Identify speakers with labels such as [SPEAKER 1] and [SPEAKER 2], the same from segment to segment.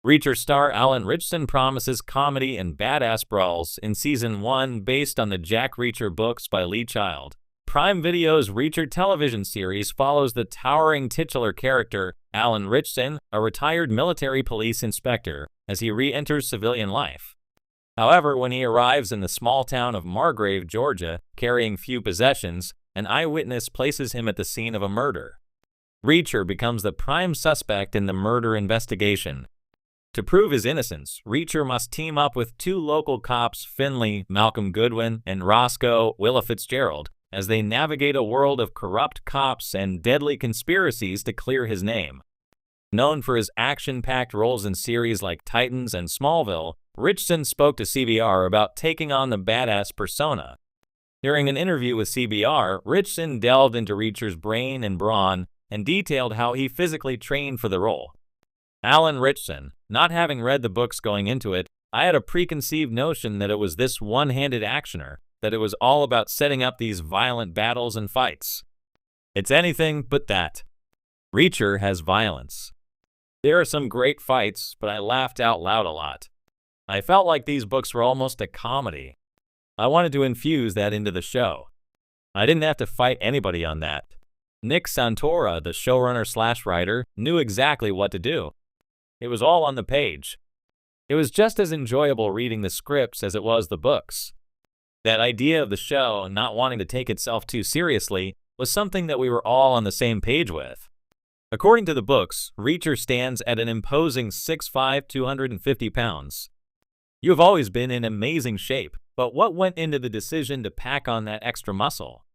[SPEAKER 1] Reacher star Alan Ritchson promises comedy and badass brawls in Season 1 based on the Jack Reacher books by Lee Child. Prime Video's Reacher television series follows the towering titular character, Alan Ritchson, a retired military police inspector, as he re-enters civilian life. However, when he arrives in the small town of Margrave, Georgia, carrying few possessions, an eyewitness places him at the scene of a murder. Reacher becomes the prime suspect in the murder investigation. To prove his innocence, Reacher must team up with two local cops, Finley, Malcolm Goodwin, and Roscoe, Willa Fitzgerald, as they navigate a world of corrupt cops and deadly conspiracies to clear his name. Known for his action-packed roles in series like Titans and Smallville, Ritchson spoke to CBR about taking on the badass persona. During an interview with CBR, Ritchson delved into Reacher's brain and brawn and detailed how he physically trained for the role. Alan Ritchson, not having read the books going into it, I had a preconceived notion that it was this one-handed actioner, that it was all about setting up these violent battles and fights. It's anything but that. Reacher has violence. There are some great fights, but I laughed out loud a lot. I felt like these books were almost a comedy. I wanted to infuse that into the show. I didn't have to fight anybody on that. Nick Santora, the showrunner/writer, knew exactly what to do. It was all on the page. It was just as enjoyable reading the scripts as it was the books. That idea of the show not wanting to take itself too seriously was something that we were all on the same page with. According to the books, Reacher stands at an imposing 6'5", 250 pounds. You have always been in amazing shape, but what went into the decision to pack on that extra muscle?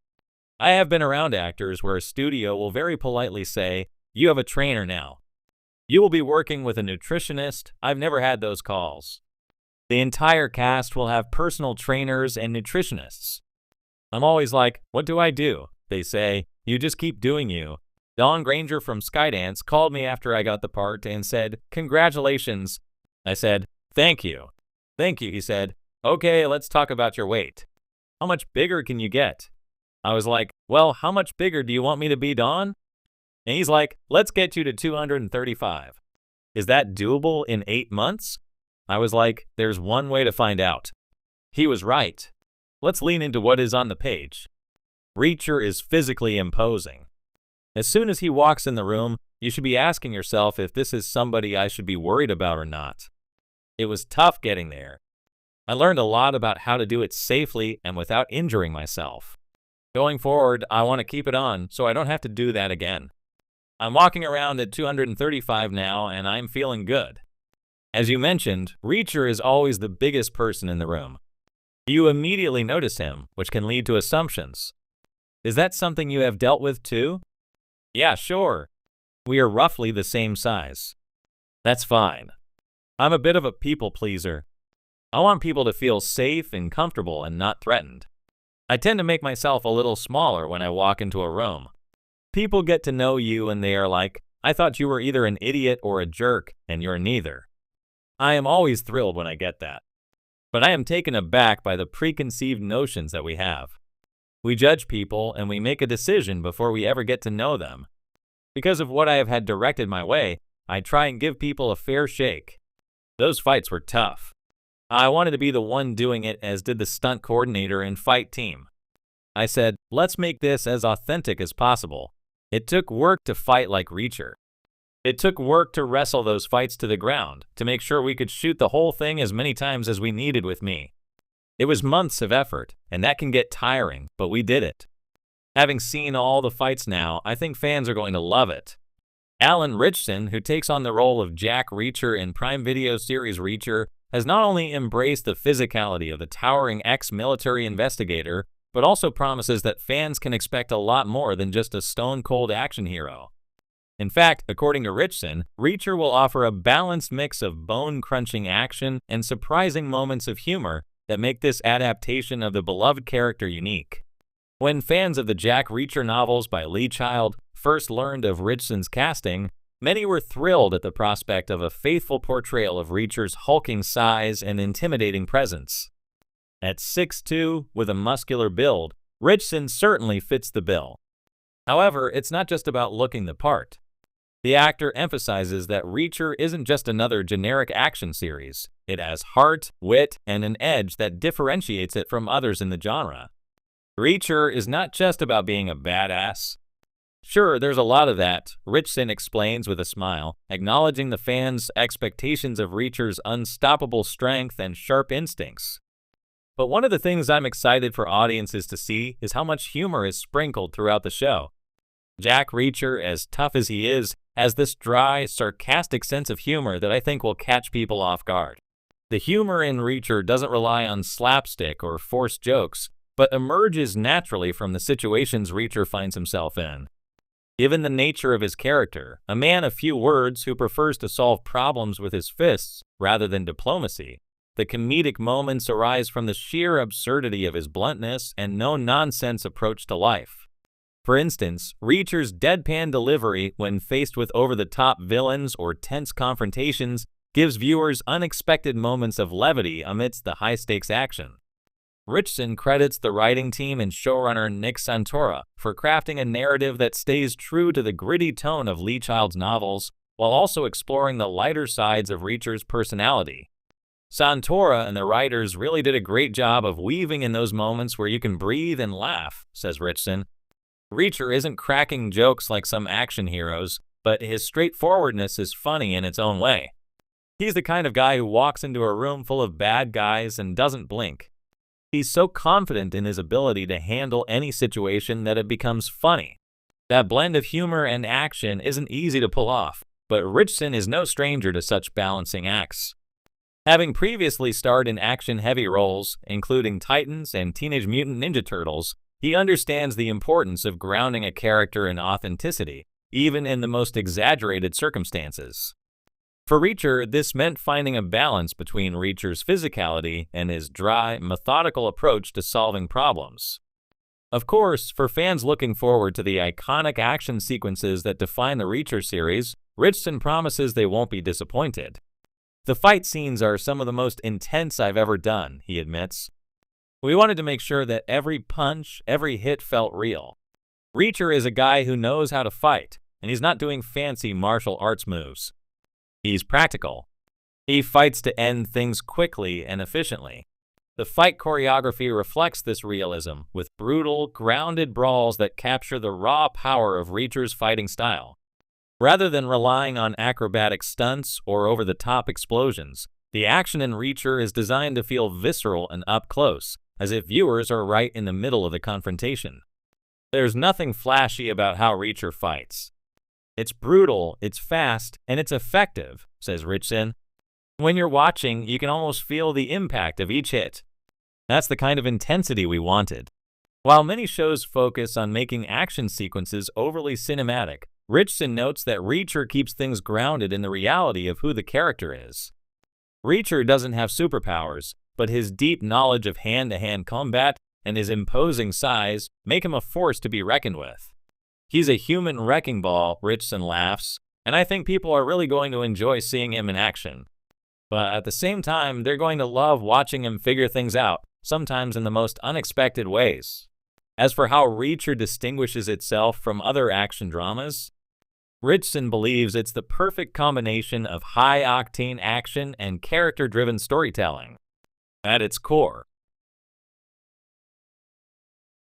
[SPEAKER 1] I have been around actors where a studio will very politely say, "You have a trainer now. You will be working with a nutritionist." I've never had those calls. The entire cast will have personal trainers and nutritionists. I'm always like, "What do I do?" They say, "You just keep doing you." Dawn Granger from Skydance called me after I got the part and said, "Congratulations." I said, "Thank you." "Thank you," he said. "Okay, let's talk about your weight. How much bigger can you get?" I was like, "Well, how much bigger do you want me to be, Dawn?" And he's like, "Let's get you to 235. Is that doable in 8 months? I was like, "There's one way to find out." He was right. Let's lean into what is on the page. Reacher is physically imposing. As soon as he walks in the room, you should be asking yourself if this is somebody I should be worried about or not. It was tough getting there. I learned a lot about how to do it safely and without injuring myself. Going forward, I want to keep it on so I don't have to do that again. I'm walking around at 235 now, and I'm feeling good. As you mentioned, Reacher is always the biggest person in the room. You immediately notice him, which can lead to assumptions. Is that something you have dealt with too? Yeah, sure. We are roughly the same size. That's fine. I'm a bit of a people pleaser. I want people to feel safe and comfortable and not threatened. I tend to make myself a little smaller when I walk into a room. People get to know you and they are like, "I thought you were either an idiot or a jerk, and you're neither." I am always thrilled when I get that. But I am taken aback by the preconceived notions that we have. We judge people and we make a decision before we ever get to know them. Because of what I have had directed my way, I try and give people a fair shake. Those fights were tough. I wanted to be the one doing it, as did the stunt coordinator and fight team. I said, "Let's make this as authentic as possible." It took work to fight like Reacher. It took work to wrestle those fights to the ground, to make sure we could shoot the whole thing as many times as we needed with me. It was months of effort, and that can get tiring, but we did it. Having seen all the fights now, I think fans are going to love it. Alan Ritchson, who takes on the role of Jack Reacher in Prime Video series Reacher, has not only embraced the physicality of the towering ex-military investigator, but also promises that fans can expect a lot more than just a stone-cold action hero. In fact, according to Ritchson, Reacher will offer a balanced mix of bone-crunching action and surprising moments of humor that make this adaptation of the beloved character unique. When fans of the Jack Reacher novels by Lee Child first learned of Ritchson's casting, many were thrilled at the prospect of a faithful portrayal of Reacher's hulking size and intimidating presence. At 6'2", with a muscular build, Ritchson certainly fits the bill. However, it's not just about looking the part. The actor emphasizes that Reacher isn't just another generic action series. It has heart, wit, and an edge that differentiates it from others in the genre. Reacher is not just about being a badass. Sure, there's a lot of that, Ritchson explains with a smile, acknowledging the fans' expectations of Reacher's unstoppable strength and sharp instincts. But one of the things I'm excited for audiences to see is how much humor is sprinkled throughout the show. Jack Reacher, as tough as he is, has this dry, sarcastic sense of humor that I think will catch people off guard. The humor in Reacher doesn't rely on slapstick or forced jokes, but emerges naturally from the situations Reacher finds himself in. Given the nature of his character, a man of few words who prefers to solve problems with his fists rather than diplomacy, the comedic moments arise from the sheer absurdity of his bluntness and no-nonsense approach to life. For instance, Reacher's deadpan delivery when faced with over-the-top villains or tense confrontations gives viewers unexpected moments of levity amidst the high-stakes action. Ritchson credits the writing team and showrunner Nick Santora for crafting a narrative that stays true to the gritty tone of Lee Child's novels while also exploring the lighter sides of Reacher's personality. Santora and the writers really did a great job of weaving in those moments where you can breathe and laugh, says Ritchson. Reacher isn't cracking jokes like some action heroes, but his straightforwardness is funny in its own way. He's the kind of guy who walks into a room full of bad guys and doesn't blink. He's so confident in his ability to handle any situation that it becomes funny. That blend of humor and action isn't easy to pull off, but Ritchson is no stranger to such balancing acts. Having previously starred in action-heavy roles, including Titans and Teenage Mutant Ninja Turtles, he understands the importance of grounding a character in authenticity, even in the most exaggerated circumstances. For Reacher, this meant finding a balance between Reacher's physicality and his dry, methodical approach to solving problems. Of course, for fans looking forward to the iconic action sequences that define the Reacher series, Ritchson promises they won't be disappointed. The fight scenes are some of the most intense I've ever done, he admits. We wanted to make sure that every punch, every hit felt real. Reacher is a guy who knows how to fight, and he's not doing fancy martial arts moves. He's practical. He fights to end things quickly and efficiently. The fight choreography reflects this realism, with brutal, grounded brawls that capture the raw power of Reacher's fighting style. Rather than relying on acrobatic stunts or over-the-top explosions, the action in Reacher is designed to feel visceral and up close, as if viewers are right in the middle of the confrontation. There's nothing flashy about how Reacher fights. It's brutal, it's fast, and it's effective, says Ritchson. When you're watching, you can almost feel the impact of each hit. That's the kind of intensity we wanted. While many shows focus on making action sequences overly cinematic, Ritchson notes that Reacher keeps things grounded in the reality of who the character is. Reacher doesn't have superpowers, but his deep knowledge of hand-to-hand combat and his imposing size make him a force to be reckoned with. He's a human wrecking ball, Ritchson laughs, and I think people are really going to enjoy seeing him in action. But at the same time, they're going to love watching him figure things out, sometimes in the most unexpected ways. As for how Reacher distinguishes itself from other action dramas, Ritchson believes it's the perfect combination of high-octane action and character-driven storytelling. At its core,